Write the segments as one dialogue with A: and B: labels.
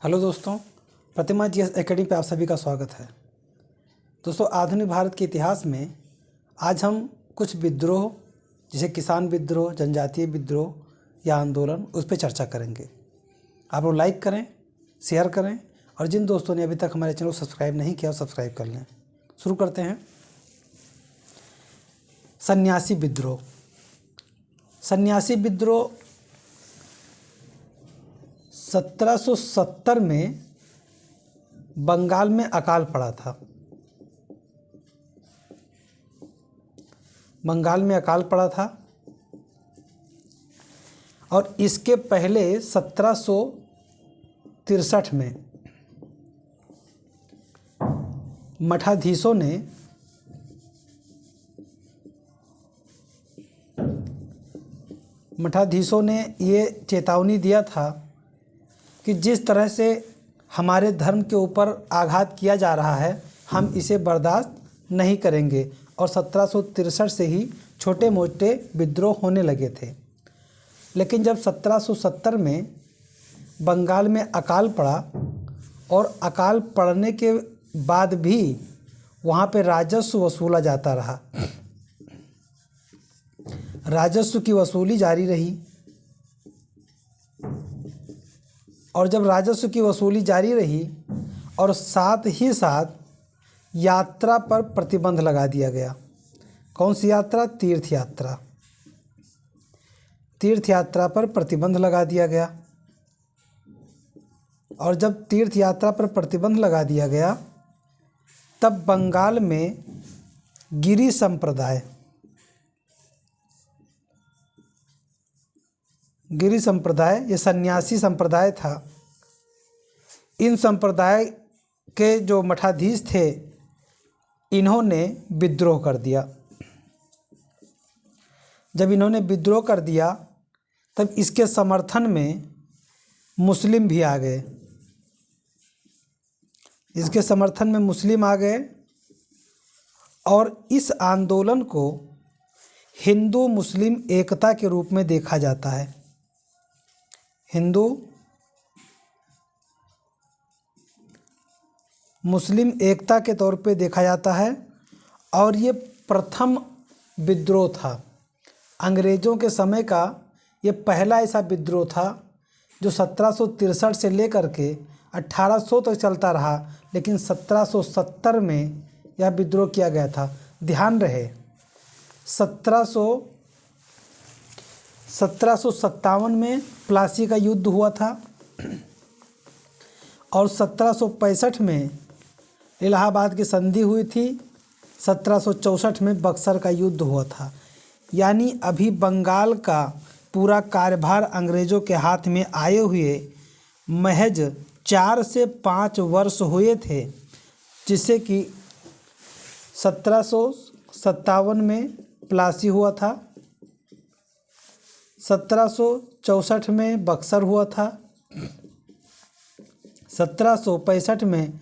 A: Hello दोस्तों, प्रतिमा GS academy पे आप सभी का स्वागत है। दोस्तों, आधुनिक भारत के इतिहास में आज हम कुछ विद्रोह जैसे किसान विद्रोह, जनजातीय विद्रोह या आंदोलन उस पर चर्चा करेंगे। आप लोग लाइक करें, शेयर करें और जिन दोस्तों ने अभी तक हमारे चैनल को सब्सक्राइब नहीं किया सब्सक्राइब कर लें। शुरू करते हैं। सन्यासी विद्रोह। सन्यासी विद्रोह 1770 में बंगाल में अकाल पड़ा था। बंगाल में अकाल पड़ा था और इसके पहले 1763 में मठाधीशों ने ये चेतावनी दिया था कि जिस तरह से हमारे धर्म के ऊपर आघात किया जा रहा है हम इसे बर्दाश्त नहीं करेंगे और 1763 से ही छोटे मोटे विद्रोह होने लगे थे। लेकिन जब 1770 में बंगाल में अकाल पड़ा और अकाल पड़ने के बाद भी वहाँ पे राजस्व वसूला जाता रहा, राजस्व की वसूली जारी रही और जब राजस्व की वसूली जारी रही और साथ ही साथ यात्रा पर प्रतिबंध लगा दिया गया। कौन सी यात्रा? तीर्थ यात्रा। तीर्थ यात्रा पर प्रतिबंध लगा दिया गया और जब तीर्थ यात्रा पर प्रतिबंध लगा दिया गया तब बंगाल में गिरि संप्रदाय ये सन्यासी संप्रदाय था। इन संप्रदाय के जो मठाधीश थे इन्होंने विद्रोह कर दिया। जब इन्होंने विद्रोह कर दिया तब इसके समर्थन में मुस्लिम भी आ गए। इसके समर्थन में मुस्लिम आ गए और इस आंदोलन को हिंदू मुस्लिम एकता के रूप में देखा जाता है। हिंदू मुस्लिम एकता के तौर पे देखा जाता है और ये प्रथम विद्रोह था। अंग्रेज़ों के समय का ये पहला ऐसा विद्रोह था जो 1763 से लेकर के 1800 तक चलता रहा, लेकिन 1770 में यह विद्रोह किया गया था। ध्यान रहे 1757 में प्लासी का युद्ध हुआ था और 1765 में इलाहाबाद की संधि हुई थी। 1764 में बक्सर का युद्ध हुआ था। यानी अभी बंगाल का पूरा कार्यभार अंग्रेज़ों के हाथ में आए हुए महज 4 से 5 वर्ष हुए थे, जिससे कि 1757 में प्लासी हुआ था, 1764 में बक्सर हुआ था, 1765 में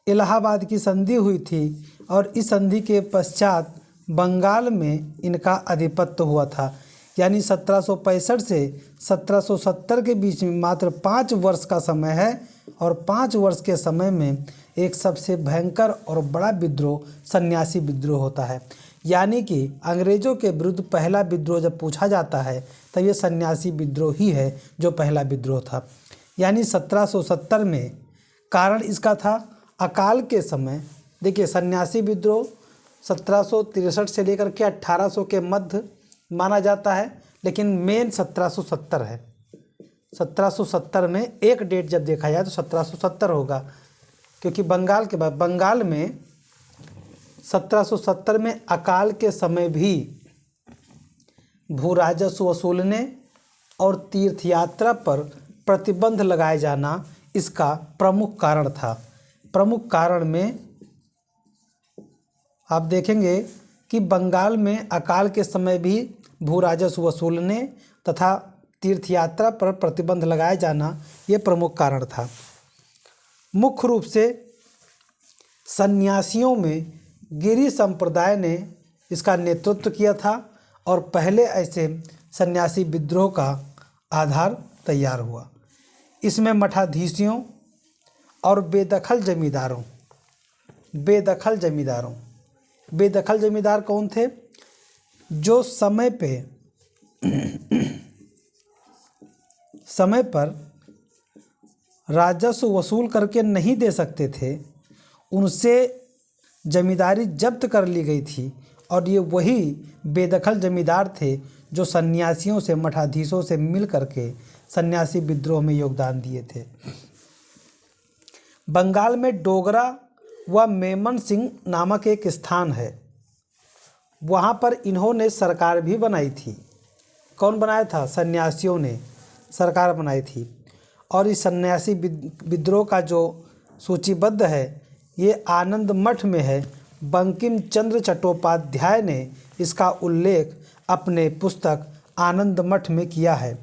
A: इलाहाबाद की संधि हुई थी और इस संधि के पश्चात बंगाल में इनका आधिपत्य हुआ था। यानी 1765 से 1770 के बीच में मात्र 5 वर्ष का समय है और 5 वर्ष के समय में एक सबसे भयंकर और बड़ा विद्रोह सन्यासी विद्रोह होता है। यानी कि अंग्रेज़ों के विरुद्ध पहला विद्रोह जब पूछा जाता है तब ये सन्यासी विद्रोह ही है जो पहला विद्रोह था। यानी 1770 में कारण इसका था अकाल के समय। देखिए, सन्यासी विद्रोह 1763 से लेकर के 1800 के मध्य माना जाता है, लेकिन मेन 1770 है। 1770 में एक डेट जब देखा जाए तो 1770 होगा, क्योंकि बंगाल के बाद बंगाल में 1770 में अकाल के समय भी भू राजस्व वसूलने और तीर्थयात्रा पर प्रतिबंध लगाए जाना इसका प्रमुख कारण था। प्रमुख कारण में आप देखेंगे कि बंगाल में अकाल के समय भी भू राजस्व वसूलने तथा तीर्थयात्रा पर प्रतिबंध लगाए जाना ये प्रमुख कारण था। मुख्य रूप से सन्यासियों में गिरि संप्रदाय ने इसका नेतृत्व किया था और पहले ऐसे सन्यासी विद्रोह का आधार तैयार हुआ। इसमें मठाधीशों और बेदखल जमींदारों। बेदखल जमींदारों, बेदखल जमींदार कौन थे? जो समय पर राजस्व वसूल करके नहीं दे सकते थे, उनसे जमींदारी जब्त कर ली गई थी। और ये वही बेदखल जमींदार थे जो सन्यासियों से, मठाधीशों से मिल करके सन्यासी विद्रोह में योगदान दिए थे। बंगाल में डोगरा व मेमन सिंह नामक एक स्थान है, वहाँ पर इन्होंने सरकार भी बनाई थी। कौन बनाया था? सन्यासियों ने सरकार बनाई थी। और इस सन्यासी विद्रोह का जो सूचीबद्ध है ये आनंद मठ में है। बंकिम चंद्र चट्टोपाध्याय ने इसका उल्लेख अपने पुस्तक आनंद मठ में किया है।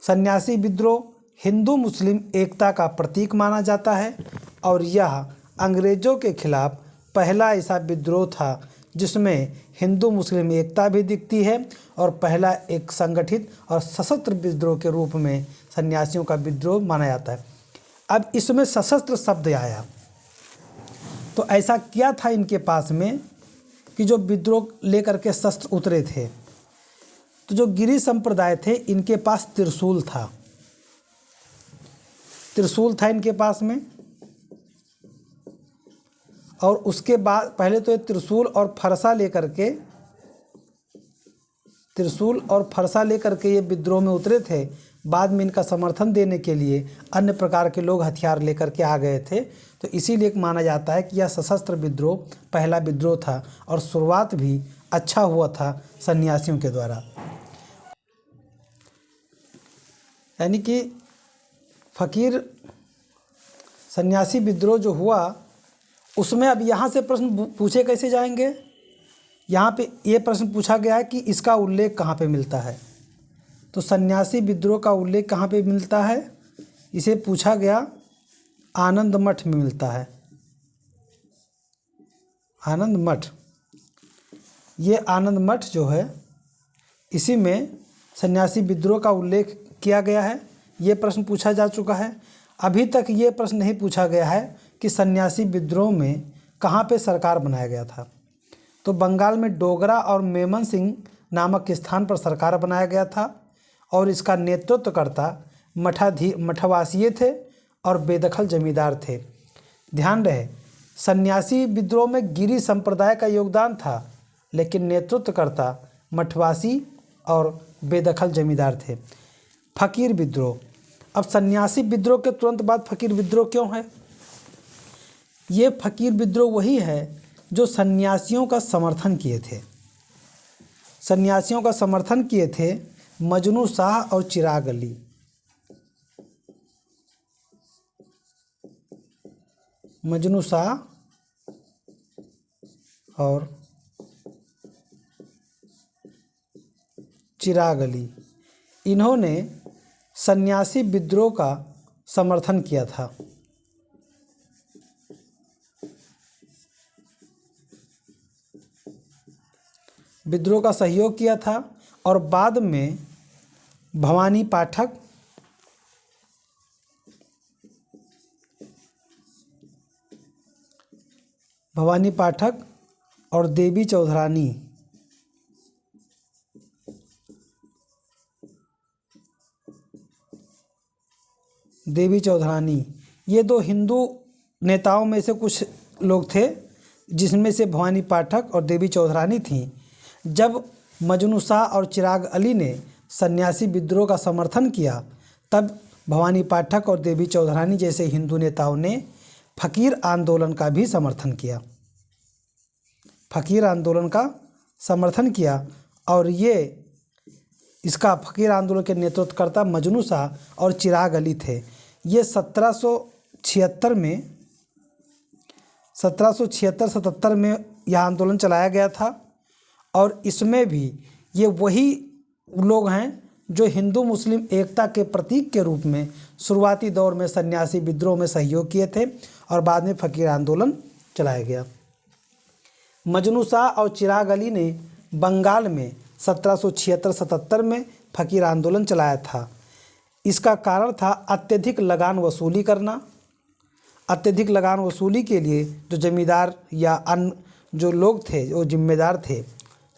A: सन्यासी विद्रोह हिंदू मुस्लिम एकता का प्रतीक माना जाता है और यह अंग्रेज़ों के खिलाफ पहला ऐसा विद्रोह था जिसमें हिंदू मुस्लिम एकता भी दिखती है और पहला एक संगठित और सशस्त्र विद्रोह के रूप में सन्यासियों का विद्रोह माना जाता है। अब इसमें सशस्त्र शब्द आया तो ऐसा क्या था इनके पास में कि जो विद्रोह लेकर के शस्त्र उतरे थे? तो जो गिरी संप्रदाय थे इनके पास त्रिशूल था। त्रिशूल था इनके पास में। और उसके बाद पहले तो ये त्रिशूल और फरसा लेकर के ये विद्रोह में उतरे थे। बाद में इनका समर्थन देने के लिए अन्य प्रकार के लोग हथियार लेकर के आ गए थे। तो इसीलिए माना जाता है कि यह सशस्त्र विद्रोह पहला विद्रोह था और शुरुआत भी अच्छा हुआ था सन्यासियों के द्वारा। यानी कि फकीर सन्यासी विद्रोह जो हुआ उसमें अब यहाँ से प्रश्न पूछे कैसे जाएंगे? यहाँ पे ये प्रश्न पूछा गया है कि इसका उल्लेख कहाँ पे मिलता है। तो सन्यासी विद्रोह का उल्लेख कहाँ पे मिलता है? इसे पूछा गया आनंद मठ में मिलता है। आनंद मठ, ये आनंद मठ जो है इसी में सन्यासी विद्रोह का उल्लेख किया गया है। ये प्रश्न पूछा जा चुका है। अभी तक ये प्रश्न नहीं पूछा गया है कि सन्यासी विद्रोह में कहाँ पे सरकार बनाया गया था। तो बंगाल में डोगरा और मेमन सिंह नामक स्थान पर सरकार बनाया गया था और इसका नेतृत्वकर्ता मठवासीय थे और बेदखल जमींदार थे। ध्यान रहे, सन्यासी विद्रोह में गिरी संप्रदाय का योगदान था लेकिन नेतृत्वकर्ता मठवासी और बेदखल जमींदार थे। फकीर विद्रोह, अब सन्यासी विद्रोह के तुरंत बाद फकीर विद्रोह क्यों है? ये फकीर विद्रोह वही है जो सन्यासियों का समर्थन किए थे। सन्यासियों का समर्थन किए थे मजनू शाह और चिराग अली। मजनू शाह और चिराग अली, इन्होंने सन्यासी विद्रोह का समर्थन किया था। विद्रोह का सहयोग किया था और बाद में भवानी पाठक और देवी चौधरानी ये दो हिंदू नेताओं में से कुछ लोग थे जिसमें से भवानी पाठक और देवी चौधरानी थीं। जब मजनू शाह और चिराग अली ने सन्यासी विद्रोह का समर्थन किया तब भवानी पाठक और देवी चौधरानी जैसे हिंदू नेताओं ने फकीर आंदोलन का भी समर्थन किया। फकीर आंदोलन का समर्थन किया और इसका फकीर आंदोलन के नेतृत्वकर्ता मजनू शाह और चिराग अली थे। ये 1776-77 में यह आंदोलन चलाया गया था और इसमें भी ये वही लोग हैं जो हिंदू मुस्लिम एकता के प्रतीक के रूप में शुरुआती दौर में सन्यासी विद्रोह में सहयोग किए थे और बाद में फकीर आंदोलन चलाया गया। मजनू शाह और चिराग अली ने बंगाल में 1776-77 में फकीर आंदोलन चलाया था। इसका कारण था अत्यधिक लगान वसूली करना अत्यधिक लगान वसूली के लिए जो जमींदार या अन्य जो लोग थे, जो जिम्मेदार थे,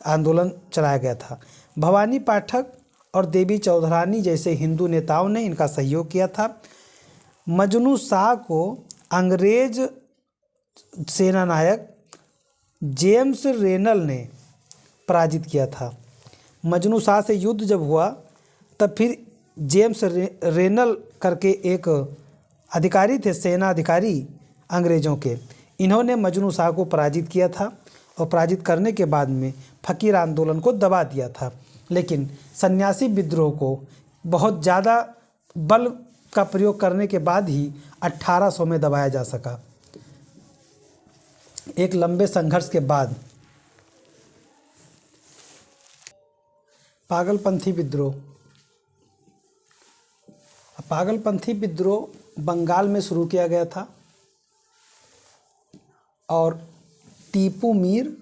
A: आंदोलन चलाया गया था। भवानी पाठक और देवी चौधरानी जैसे हिंदू नेताओं ने इनका सहयोग किया था। मजनू शाह को अंग्रेज सेनानायक जेम्स रेनल ने पराजित किया था। मजनू शाह से युद्ध जब हुआ तब फिर जेम्स रेनल करके एक अधिकारी थे, सेना अधिकारी अंग्रेज़ों के, इन्होंने मजनू शाह को पराजित किया था और पराजित करने के बाद में फ़कीर आंदोलन को दबा दिया था। लेकिन सन्यासी विद्रोह को बहुत ज़्यादा बल का प्रयोग करने के बाद ही 1800 में दबाया जा सका। एक लंबे संघर्ष के बाद पागलपंथी विद्रोह। पागलपंथी विद्रोह बंगाल में शुरू किया गया था और टीपू मीर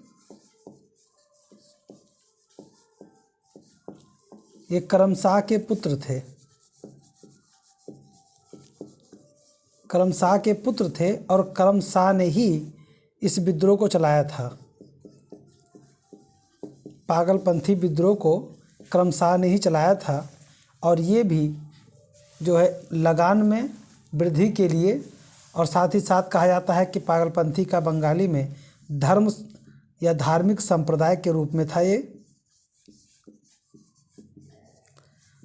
A: ये करमशाह के पुत्र थे। करमशाह के पुत्र थे और करमशाह ने ही इस विद्रोह को चलाया था। पागलपंथी विद्रोह को करमशाह ने ही चलाया था और ये भी जो है लगान में वृद्धि के लिए, और साथ ही साथ कहा जाता है कि पागलपंथी का बंगाली में धर्म या धार्मिक संप्रदाय के रूप में था। ये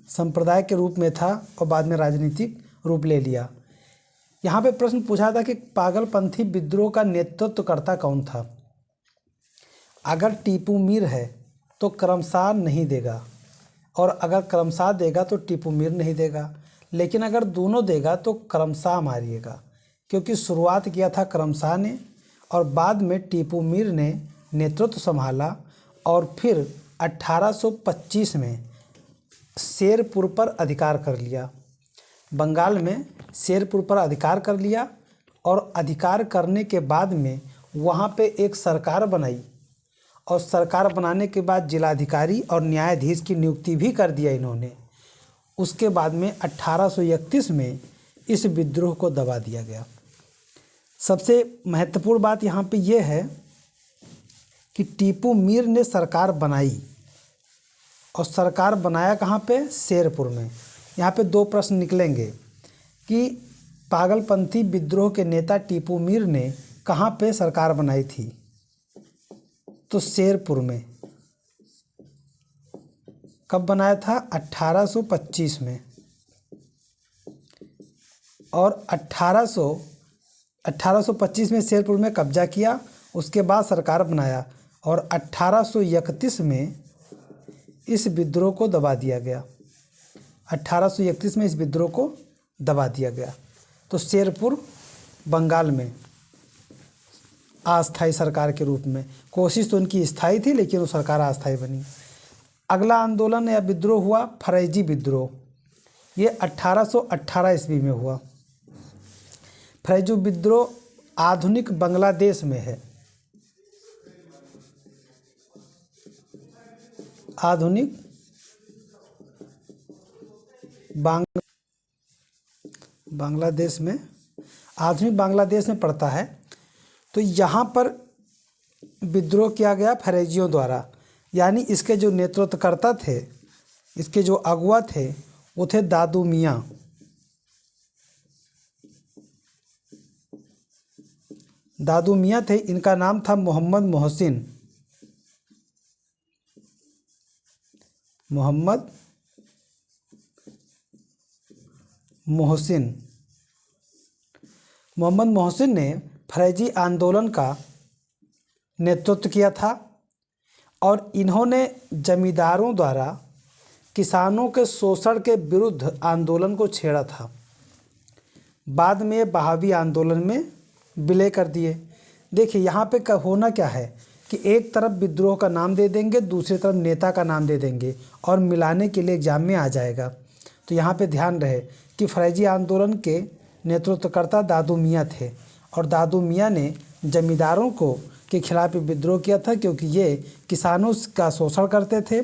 A: संप्रदाय के रूप में था और बाद में राजनीतिक रूप ले लिया। यहाँ पे प्रश्न पूछा था कि पागलपंथी विद्रोह का नेतृत्वकर्ता कौन था। अगर टीपू मीर है तो करमशाह नहीं देगा, और अगर करमशाह देगा तो टीपू मीर नहीं देगा, लेकिन अगर दोनों देगा तो करमशाह मारिएगा, क्योंकि शुरुआत किया था करमशाह ने और बाद में टीपू मीर ने नेतृत्व संभाला और फिर 1825 में शेरपुर पर अधिकार कर लिया। बंगाल में शेरपुर पर अधिकार कर लिया और अधिकार करने के बाद में वहाँ पे एक सरकार बनाई और सरकार बनाने के बाद जिलाधिकारी और न्यायाधीश की नियुक्ति भी कर दिया इन्होंने। उसके बाद में 1831 में इस विद्रोह को दबा दिया गया। सबसे महत्वपूर्ण बात यहाँ पे ये है कि टीपू मीर ने सरकार बनाई और सरकार बनाया कहाँ पे? शेरपुर में। यहाँ पे दो प्रश्न निकलेंगे कि पागलपंथी विद्रोह के नेता टीपू मीर ने कहाँ पे सरकार बनाई थी, तो शेरपुर में। कब बनाया था? 1825 में। और 1825 में शेरपुर में कब्जा किया, उसके बाद सरकार बनाया और 1831 में इस विद्रोह को दबा दिया गया। 1831 में इस विद्रोह को दबा दिया गया। तो शेरपुर बंगाल में अस्थायी सरकार के रूप में, कोशिश तो उनकी स्थायी थी लेकिन वो सरकार अस्थायी बनी। अगला आंदोलन या विद्रोह हुआ फरेजी विद्रोह। ये 1818 ईस्वी में हुआ। फरेजी विद्रोह आधुनिक बांग्लादेश में है। आधुनिक बांग्लादेश में, आधुनिक बांग्लादेश में पड़ता है। तो यहाँ पर विद्रोह किया गया फरेजियों द्वारा, यानी इसके जो नेतृत्वकर्ता थे, इसके जो अगुआ थे वो थे दादू मियाँ। दादू मियाँ थे, इनका नाम था मोहम्मद मोहसिन। मोहम्मद मोहसिन। मोहम्मद मोहसिन ने फरेजी आंदोलन का नेतृत्व किया था और इन्होंने जमींदारों द्वारा किसानों के शोषण के विरुद्ध आंदोलन को छेड़ा था। बाद में बहावी आंदोलन में विलय कर दिए। देखिए यहाँ पे होना क्या है कि एक तरफ विद्रोह का नाम दे देंगे, दूसरी तरफ नेता का नाम दे देंगे और मिलाने के लिए एग्जाम में आ जाएगा। तो यहाँ पे ध्यान रहे कि फरेजी आंदोलन के नेतृत्वकर्ता दादू मियाँ थे और दादू मियाँ ने जमींदारों के खिलाफ विद्रोह किया था, क्योंकि ये किसानों का शोषण करते थे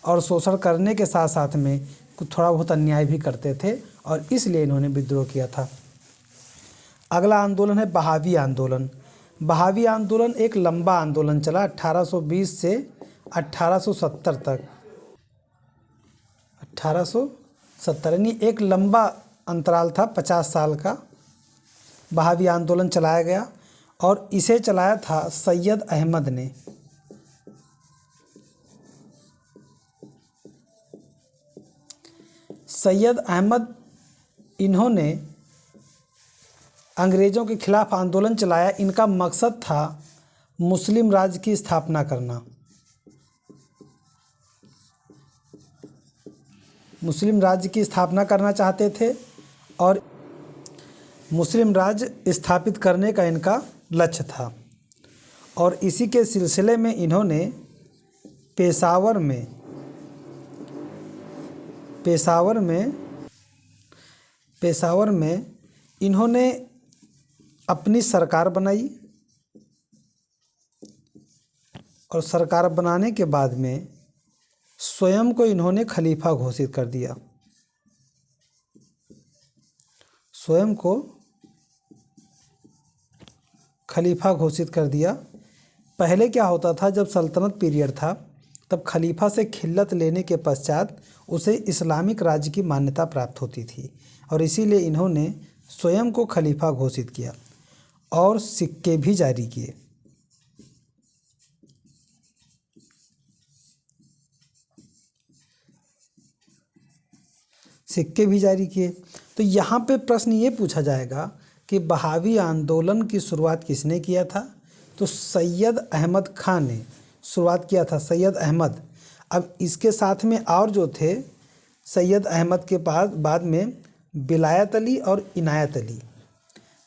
A: और शोषण करने के साथ साथ में थोड़ा बहुत अन्याय भी करते थे और इसलिए इन्होंने विद्रोह किया था। अगला आंदोलन है बहावी आंदोलन। बहावी आंदोलन एक लंबा आंदोलन चला 1820 से 1870 तक। 1870 यानी एक लंबा अंतराल था, 50 साल का बहावी आंदोलन चलाया गया और इसे चलाया था सैयद अहमद ने। सैयद अहमद इन्होंने अंग्रेज़ों के खिलाफ आंदोलन चलाया। इनका मकसद था मुस्लिम राज्य की स्थापना करना। मुस्लिम राज्य की स्थापना करना चाहते थे और मुस्लिम राज्य स्थापित करने का इनका लक्ष्य था। और इसी के सिलसिले में इन्होंने पेशावर में इन्होंने अपनी सरकार बनाई और सरकार बनाने के बाद में स्वयं को इन्होंने खलीफा घोषित कर दिया। स्वयं को खलीफा घोषित कर दिया। पहले क्या होता था, जब सल्तनत पीरियड था तब खलीफा से खिल्लत लेने के पश्चात उसे इस्लामिक राज्य की मान्यता प्राप्त होती थी और इसीलिए इन्होंने स्वयं को खलीफा घोषित किया और सिक्के भी जारी किए। तो यहाँ पे प्रश्न ये पूछा जाएगा कि बहावी आंदोलन की शुरुआत किसने किया था? तो सैयद अहमद खां ने शुरुआत किया था, सैयद अहमद। अब इसके साथ में और जो थे सैयद अहमद के पास बाद में विलायत अली और इनायत अली।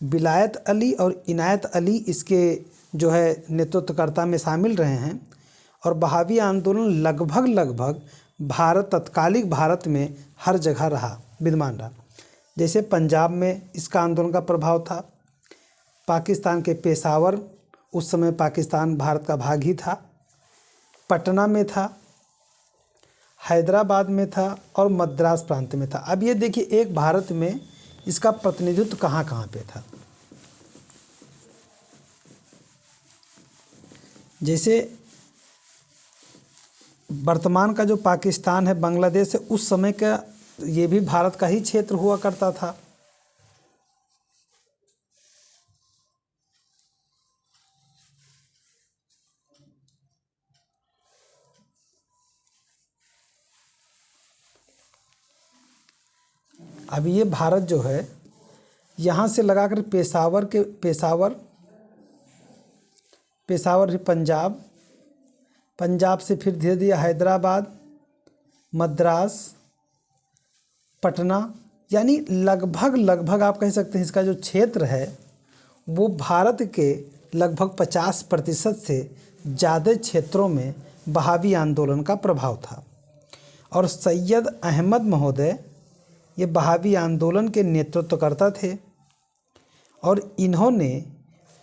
A: विलायत अली और इनायत अली इसके जो है नेतृत्वकर्ता में शामिल रहे हैं और बहावी आंदोलन लगभग तत्कालिक भारत में हर जगह रहा, विद्यमान रहा। जैसे पंजाब में इसका आंदोलन का प्रभाव था, पाकिस्तान के पेशावर, उस समय पाकिस्तान भारत का भाग ही था, पटना में था, हैदराबाद में था और मद्रास प्रांत में था। अब ये देखिए एक भारत में इसका प्रतिनिधित्व कहाँ कहाँ पे था। जैसे वर्तमान का जो पाकिस्तान है, बांग्लादेश है, उस समय का ये भी भारत का ही क्षेत्र हुआ करता था। अब ये भारत जो है यहाँ से लगाकर पेशावर पंजाब, पंजाब से फिर धीरे धीरे हैदराबाद, मद्रास, पटना, यानी लगभग आप कह सकते हैं इसका जो क्षेत्र है वो भारत के लगभग 50% से ज़्यादा क्षेत्रों में बहावी आंदोलन का प्रभाव था। और सैयद अहमद महोदय ये बहावी आंदोलन के नेतृत्वकर्ता थे और इन्होंने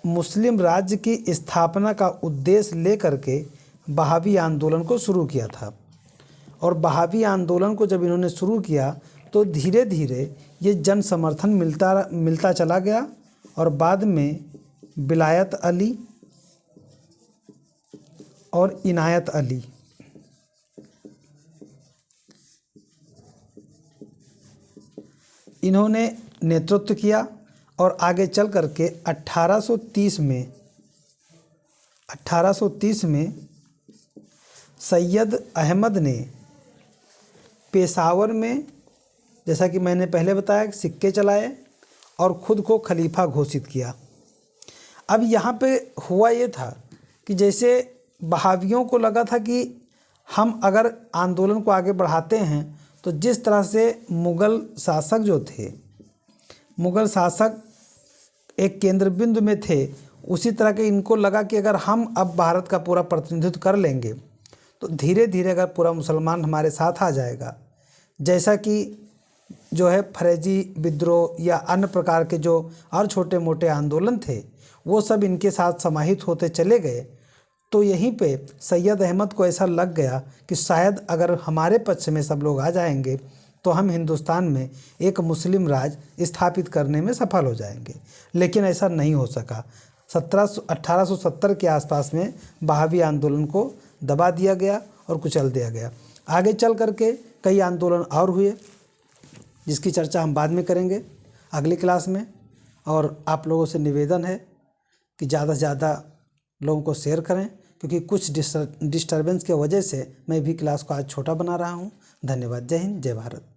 A: मुस्लिम राज्य की स्थापना का उद्देश्य लेकर के बहावी आंदोलन को शुरू किया था। और बहावी आंदोलन को जब इन्होंने शुरू किया तो धीरे धीरे ये जन समर्थन मिलता चला गया और बाद में विलायत अली और इनायत अली इन्होंने नेतृत्व किया और आगे चल करके 1830 में सैयद अहमद ने पेशावर में, जैसा कि मैंने पहले बताया, सिक्के चलाए और ख़ुद को खलीफा घोषित किया। अब यहाँ पे हुआ ये था कि जैसे बहावियों को लगा था कि हम अगर आंदोलन को आगे बढ़ाते हैं तो जिस तरह से मुग़ल शासक जो थे, मुग़ल शासक एक केंद्र बिंदु में थे, उसी तरह के इनको लगा कि अगर हम अब भारत का पूरा प्रतिनिधित्व कर लेंगे तो धीरे धीरे अगर पूरा मुसलमान हमारे साथ आ जाएगा, जैसा कि जो है फरेजी विद्रोह या अन्य प्रकार के जो और छोटे मोटे आंदोलन थे वो सब इनके साथ समाहित होते चले गए, तो यहीं पे सैयद अहमद को ऐसा लग गया कि शायद अगर हमारे पक्ष में सब लोग आ जाएंगे तो हम हिंदुस्तान में एक मुस्लिम राज स्थापित करने में सफल हो जाएंगे। लेकिन ऐसा नहीं हो सका। 1870 के आसपास में बहावी आंदोलन को दबा दिया गया और कुचल दिया गया। आगे चल करके कई आंदोलन और हुए, जिसकी चर्चा हम बाद में करेंगे अगली क्लास में। और आप लोगों से निवेदन है कि ज़्यादा से ज़्यादा लोगों को शेयर करें, क्योंकि कुछ डिस्टर्बेंस की वजह से मैं भी क्लास को आज छोटा बना रहा हूँ। धन्यवाद। जय हिंद, जय भारत।